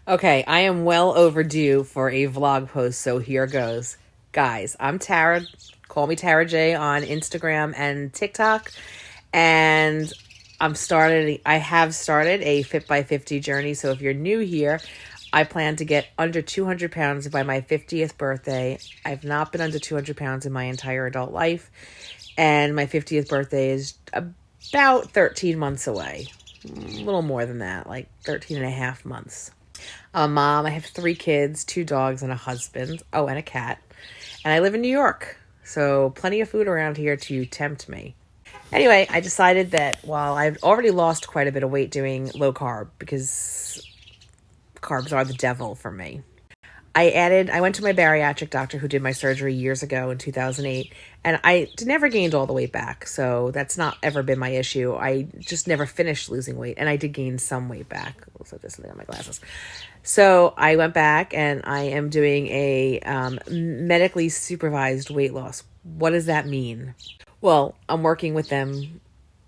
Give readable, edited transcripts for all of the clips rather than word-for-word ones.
Okay, I am well overdue for a vlog post, so here goes. Guys, I'm Tara. Call me Tara J on Instagram and TikTok. And I have started a Fit by 50 journey. So if you're new here, I plan to get under 200 pounds by my 50th birthday. I've not been under 200 pounds in my entire adult life. And my 50th birthday is about 13 months away. A little more than that, like 13 and a half months. I'm a mom. I have 3 kids, 2 dogs, and a husband. Oh, and a cat. And I live in New York. So plenty of food around here to tempt me. Anyway, I decided that while I've already lost quite a bit of weight doing low carb, because carbs are the devil for me, I went to my bariatric doctor who did my surgery years ago in 2008, and I never gained all the weight back. So that's not ever been my issue. I just never finished losing weight, and I did gain some weight back. So just something on my glasses. So I went back and I am doing a medically supervised weight loss. What does that mean? Well, I'm working with them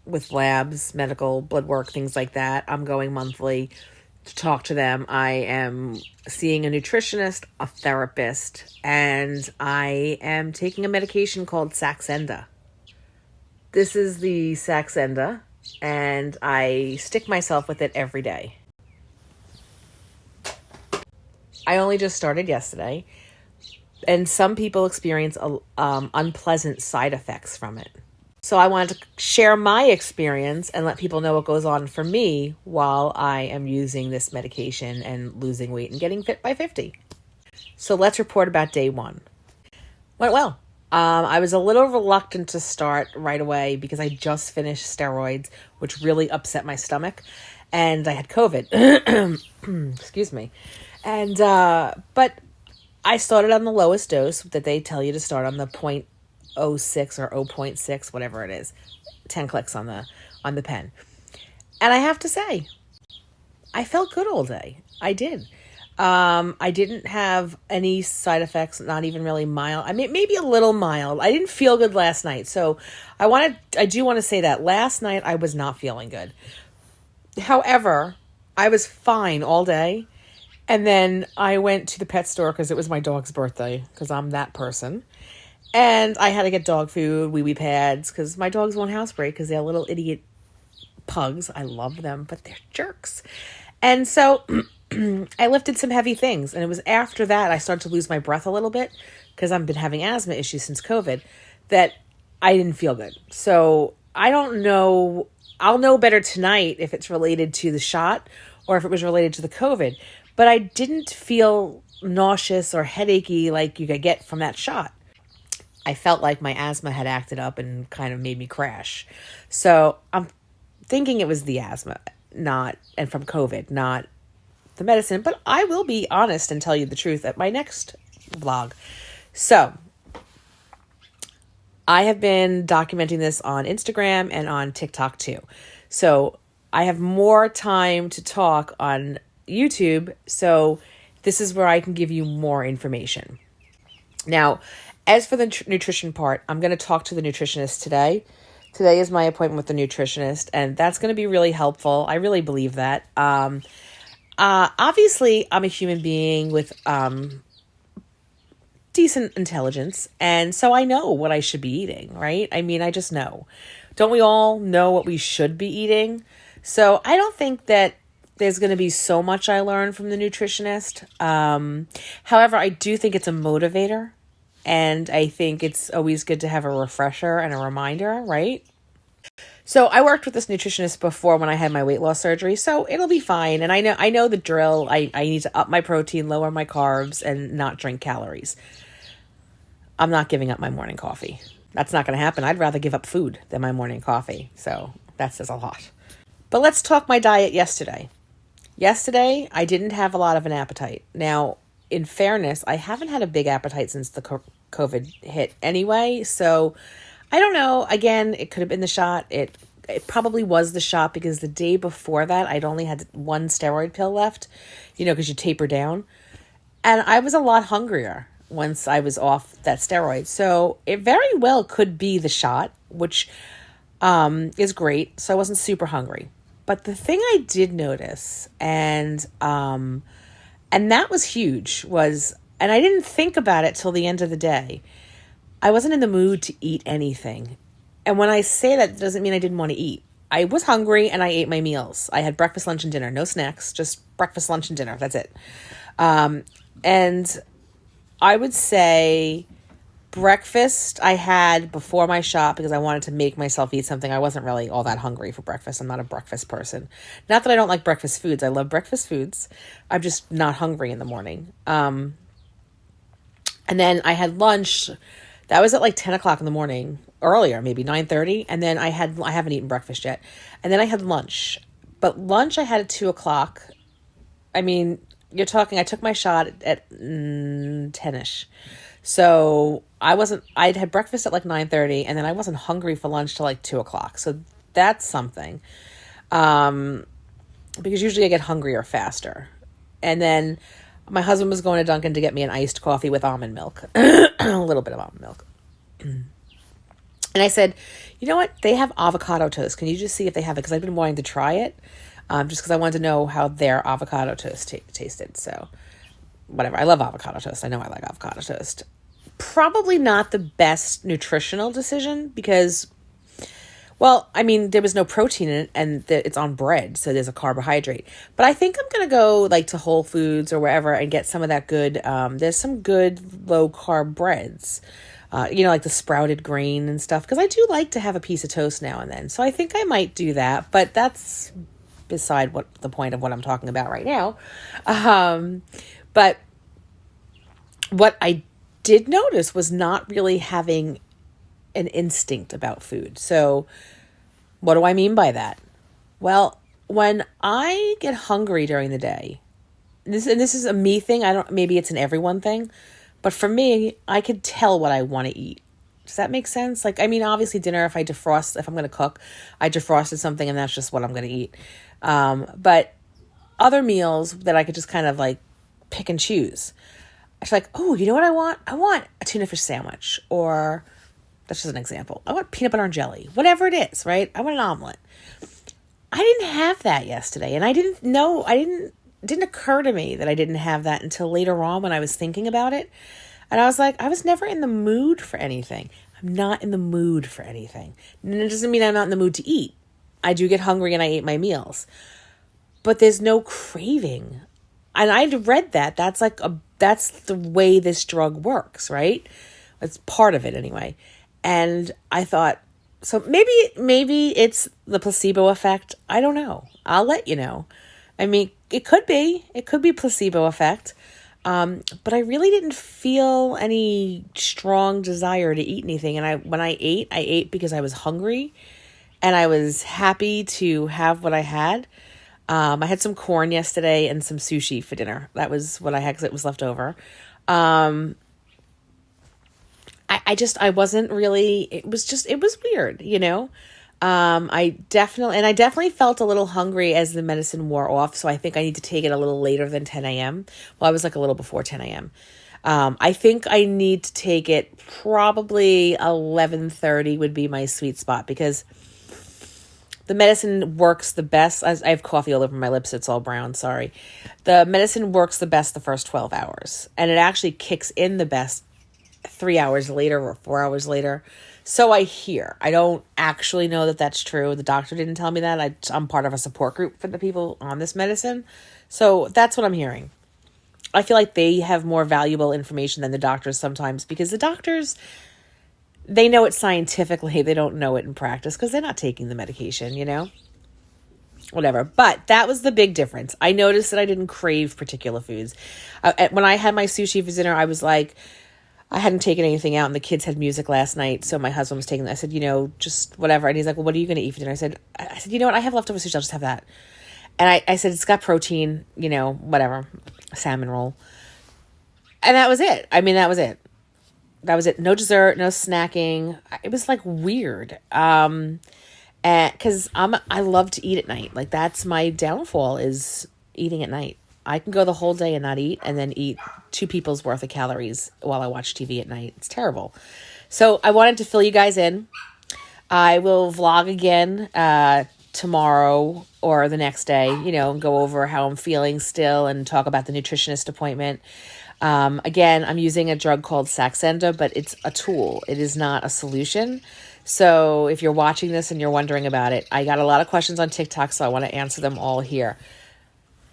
with labs, medical, blood work, things like that. I'm going monthly to talk to them. I am seeing a nutritionist, a therapist, and I am taking a medication called Saxenda. This is the Saxenda, and I stick myself with it every day. I only just started yesterday, and some people experience unpleasant side effects from it. So I wanted to share my experience and let people know what goes on for me while I am using this medication and losing weight and getting fit by 50. So let's report about day 1. Went well. I was a little reluctant to start right away because I just finished steroids, which really upset my stomach, and I had COVID. Excuse me. And but I started on the lowest dose that they tell you to start on, the 0.06 or 0.6, whatever it is. 10 clicks on the pen. And I have to say, I felt good all day. I did. I didn't have any side effects, not even really mild. I mean, maybe a little mild. I didn't feel good last night. So I do want to say that last night I was not feeling good. However, I was fine all day. And then I went to the pet store because it was my dog's birthday, because I'm that person. And I had to get dog food, wee-wee pads, because my dogs won't housebreak because they're little idiot pugs. I love them, but they're jerks. And so I lifted some heavy things. And it was after that I started to lose my breath a little bit, because I've been having asthma issues since COVID, that I didn't feel good. So I don't know. I'll know better tonight if it's related to the shot or if it was related to the COVID. But I didn't feel nauseous or headachy like you could get from that shot. I felt like my asthma had acted up and kind of made me crash. So I'm thinking it was the asthma, and from COVID, not the medicine. But I will be honest and tell you the truth at my next vlog. So I have been documenting this on Instagram and on TikTok too. So I have more time to talk on YouTube, so this is where I can give you more information. Now, as for the nutrition part, I'm going to talk to the nutritionist today. Today is my appointment with the nutritionist, and that's going to be really helpful. I really believe that. Obviously, I'm a human being with decent intelligence, and so I know what I should be eating, right? I mean, I just know. Don't we all know what we should be eating? So I don't think that there's going to be so much I learn from the nutritionist. However, I do think it's a motivator, and I think it's always good to have a refresher and a reminder, right? So I worked with this nutritionist before when I had my weight loss surgery, so it'll be fine. And I know the drill. I need to up my protein, lower my carbs, and not drink calories. I'm not giving up my morning coffee. That's not going to happen. I'd rather give up food than my morning coffee. So that says a lot. But let's talk my diet yesterday. Yesterday, I didn't have a lot of an appetite. Now, in fairness, I haven't had a big appetite since the COVID hit anyway. So I don't know. Again, it could have been the shot. It probably was the shot, because the day before that, I'd only had 1 steroid pill left, because you taper down. And I was a lot hungrier once I was off that steroid. So it very well could be the shot, which is great. So I wasn't super hungry. But the thing I did notice, and And that was huge, and I didn't think about it till the end of the day. I wasn't in the mood to eat anything. And when I say that, it doesn't mean I didn't want to eat. I was hungry and I ate my meals. I had breakfast, lunch, and dinner. No snacks, just breakfast, lunch, and dinner. That's it. And I would say breakfast I had before my shop because I wanted to make myself eat something. I wasn't really all that hungry for breakfast. I'm not a breakfast person. Not that I don't like breakfast foods. I love breakfast foods. I'm just not hungry in the morning. And then I had lunch. That was at like 10 o'clock in the morning, earlier, maybe 9:30. And then I haven't eaten breakfast yet. And then I had lunch. But lunch I had at 2 o'clock. I mean, I took my shot at 10-ish. So I'd had breakfast at like 9:30, and then I wasn't hungry for lunch till like 2 o'clock. So that's something. Because usually I get hungrier faster. And then my husband was going to Dunkin' to get me an iced coffee with almond milk, a little bit of almond milk. And I said, you know what? They have avocado toast. Can you just see if they have it? Because I've been wanting to try it, just because I wanted to know how their avocado toast tasted. So whatever. I love avocado toast. I know I like avocado toast. Probably not the best nutritional decision because, well, I mean, there was no protein in it and it's on bread. So there's a carbohydrate. But I think I'm going to go like to Whole Foods or wherever and get some of that good, there's some good low carb breads, like the sprouted grain and stuff. Because I do like to have a piece of toast now and then. So I think I might do that. But that's beside what the point of what I'm talking about right now. But what I did notice was not really having an instinct about food. So what do I mean by that? Well, when I get hungry during the day, this is a me thing. Maybe it's an everyone thing, but for me, I could tell what I want to eat. Does that make sense? Like, I mean, obviously dinner, if I'm going to cook, I defrosted something and that's just what I'm going to eat. But other meals that I could just kind of like pick and choose. It's like, oh, you know what I want? I want a tuna fish sandwich, or that's just an example. I want peanut butter and jelly, whatever it is, right? I want an omelet. I didn't have that yesterday, and I didn't know. It didn't occur to me that I didn't have that until later on when I was thinking about it. And I was like, I was never in the mood for anything. I'm not in the mood for anything. And it doesn't mean I'm not in the mood to eat. I do get hungry and I eat my meals, but there's no craving. And I read that. That's the way this drug works, right? It's part of it anyway. And I thought, so maybe it's the placebo effect. I don't know. I'll let you know. I mean, it could be placebo effect. But I really didn't feel any strong desire to eat anything. And when I ate because I was hungry and I was happy to have what I had. I had some corn yesterday and some sushi for dinner. That was what I had because it was left over. I wasn't really, it was weird, I definitely felt a little hungry as the medicine wore off. So I think I need to take it a little later than 10 a.m. Well, I was like a little before 10 a.m. I think I need to take it probably 11:30 would be my sweet spot because the medicine works the best. I have coffee all over my lips. It's all brown. Sorry. The medicine works the best the first 12 hours. And it actually kicks in the best 3 hours later or 4 hours later. So I hear. I don't actually know that that's true. The doctor didn't tell me that. I'm part of a support group for the people on this medicine. So that's what I'm hearing. I feel like they have more valuable information than the doctors sometimes because the doctors, they know it scientifically. They don't know it in practice because they're not taking the medication, whatever. But that was the big difference. I noticed that I didn't crave particular foods. When I had my sushi for dinner, I was like, I hadn't taken anything out and the kids had music last night. So my husband was taking that. I said, just whatever. And he's like, well, what are you going to eat for dinner? I said, you know what? I have leftover sushi. I'll just have that. And I said, it's got protein, whatever, salmon roll. And that was it. I mean, that was it. That was it. No dessert, no snacking. It was like weird. And cause I love to eat at night. Like that's my downfall is eating at night. I can go the whole day and not eat and then eat 2 people's worth of calories while I watch TV at night. It's terrible. So I wanted to fill you guys in. I will vlog again, tomorrow or the next day, and go over how I'm feeling still and talk about the nutritionist appointment. Again, I'm using a drug called Saxenda, but it's a tool. It is not a solution. So if you're watching this and you're wondering about it, I got a lot of questions on TikTok, so I want to answer them all here.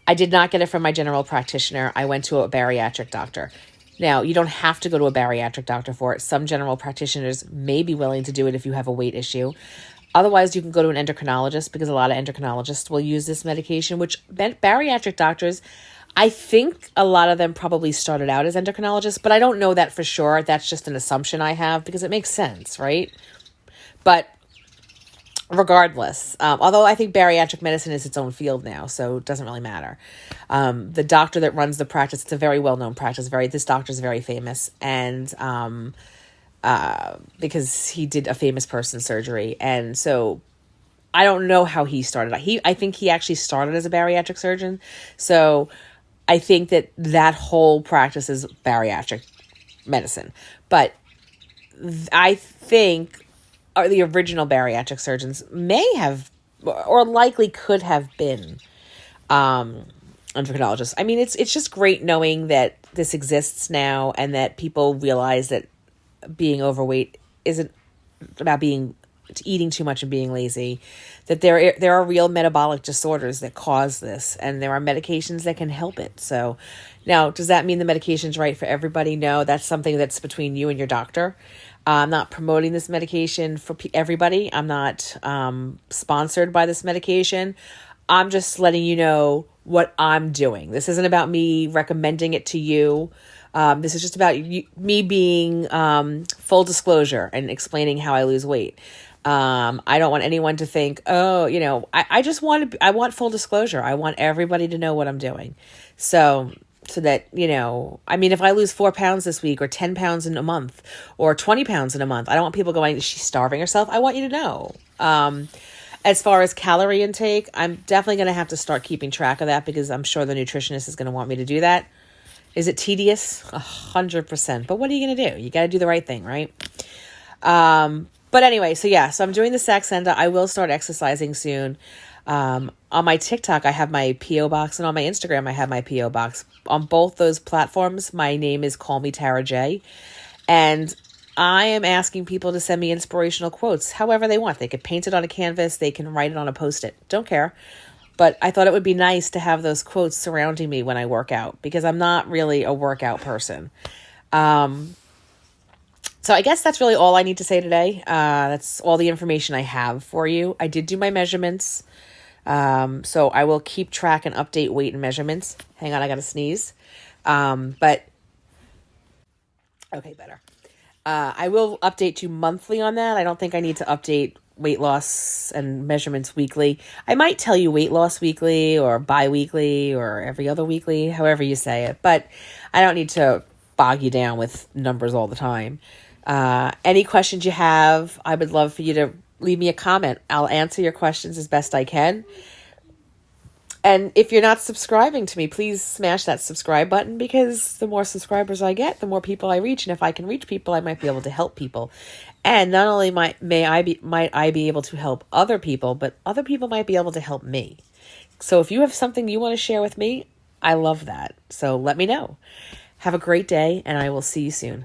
I did not get it from my general practitioner. I went to a bariatric doctor. Now, you don't have to go to a bariatric doctor for it. Some general practitioners may be willing to do it if you have a weight issue. Otherwise, you can go to an endocrinologist, because a lot of endocrinologists will use this medication, which bariatric doctors, I think a lot of them probably started out as endocrinologists, but I don't know that for sure. That's just an assumption I have because it makes sense, right? But regardless, although I think bariatric medicine is its own field now, so it doesn't really matter. The doctor that runs the practice, it's a very well-known practice. This doctor is very famous, and because he did a famous person's surgery. And so I don't know how he started. I think he actually started as a bariatric surgeon. So I think that whole practice is bariatric medicine. But I think the original bariatric surgeons may have, or likely could have been, endocrinologists. I mean, it's just great knowing that this exists now, and that people realize that being overweight isn't about eating too much and being lazy, that there are real metabolic disorders that cause this, and there are medications that can help it. So now, does that mean the medication's right for everybody? No, that's something that's between you and your doctor. I'm not promoting this medication for everybody. I'm not sponsored by this medication. I'm just letting you know what I'm doing. This isn't about me recommending it to you. This is just about me being full disclosure and explaining how I lose weight. I don't want anyone to think, I want full disclosure. I want everybody to know what I'm doing. So that, if I lose 4 pounds this week, or 10 pounds in a month, or 20 pounds in a month, I don't want people going, she's starving herself. I want you to know. As far as calorie intake, I'm definitely going to have to start keeping track of that, because I'm sure the nutritionist is going to want me to do that. Is it tedious? 100%. But what are you going to do? You got to do the right thing, right? But anyway, so I'm doing the Saxenda. I will start exercising soon. On my TikTok, I have my P.O. box, and on my Instagram, I have my P.O. box. On both those platforms, my name is Call Me Tara J. And I am asking people to send me inspirational quotes however they want. They could paint it on a canvas. They can write it on a Post-it. Don't care. But I thought it would be nice to have those quotes surrounding me when I work out, because I'm not really a workout person. So I guess that's really all I need to say today. That's all the information I have for you. I did do my measurements. So I will keep track and update weight and measurements. Hang on, I got to sneeze. Okay, better. I will update you monthly on that. I don't think I need to update weight loss and measurements weekly. I might tell you weight loss weekly, or bi-weekly, or every other weekly, however you say it. But I don't need to bog you down with numbers all the time. Any questions you have, I would love for you to leave me a comment. I'll answer your questions as best I can. And if you're not subscribing to me, please smash that subscribe button, because the more subscribers I get, the more people I reach. And if I can reach people, I might be able to help people. And not only might I be able to help other people, but other people might be able to help me. So if you have something you want to share with me, I love that. So let me know. Have a great day, and I will see you soon.